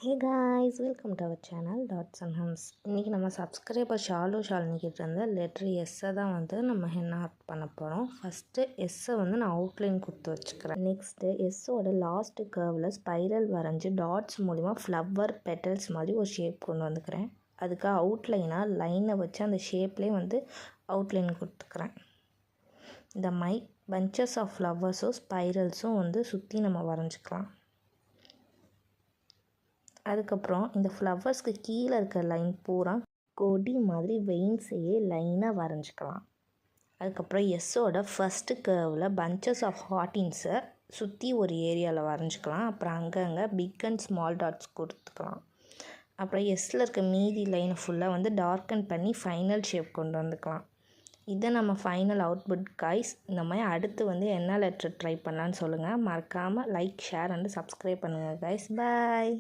Hey guys, welcome to our channel Dots and Hums. இன்றைக்கி நம்ம subscriber ஷாலினிக்கிட்ட இருந்த letter எஸ்ஸை தான் வந்து நம்ம என்ன பண்ண போகிறோம். ஃபஸ்ட்டு எஸ்ஸை வந்து நான் அவுட்லைன் கொடுத்து வச்சுக்கிறேன். நெக்ஸ்ட்டு எஸ்ஸோட லாஸ்ட்டு கர்வில் ஸ்பைரல் வரைஞ்சி டாட்ஸ் மூலிமா ஃப்ளவர் பெட்டல்ஸ் மாதிரி ஒரு ஷேப் கொண்டு வந்துக்கிறேன். அதுக்கு அவுட்லைனாக லைனை வச்சு அந்த ஷேப்லேயே வந்து அவுட்லைன் கொடுத்துக்கிறேன். இந்த பஞ்சஸ் ஆஃப் ஃப்ளவர்ஸும் ஸ்பைரல்ஸும் வந்து சுற்றி நம்ம வரைஞ்சிக்கலாம். அதுக்கப்புறம் இந்த ஃப்ளவர்ஸ்க்கு கீழே இருக்க லைன் பூரா கொடி மாதிரி வெயின்ஸையே லைனாக வரைஞ்சிக்கலாம். அதுக்கப்புறம் எஸ்ஸோட ஃபஸ்ட்டு கர்வில் பஞ்சஸ் ஆஃப் ஹார்டின்ஸை சுற்றி ஒரு ஏரியாவில் வரைஞ்சிக்கலாம். அப்புறம் அங்கங்கே பிக் அண்ட் ஸ்மால் டாட்ஸ் கொடுத்துக்கலாம். அப்புறம் எஸ்ஸில் இருக்க மீதி லைனை ஃபுல்லாக வந்து டார்க்கன் பண்ணி ஃபைனல் ஷேப் கொண்டு வந்துக்கலாம். இதை நம்ம ஃபைனல் அவுட்புட் காய்ஸ். இந்த மாதிரி அடுத்து வந்து என்ன லெட்டர் ட்ரை பண்ணலான்னு சொல்லுங்கள். மறக்காமல் லைக், ஷேர் அண்ட் சப்ஸ்கிரைப் பண்ணுங்கள் காய்ஸ். பாய்.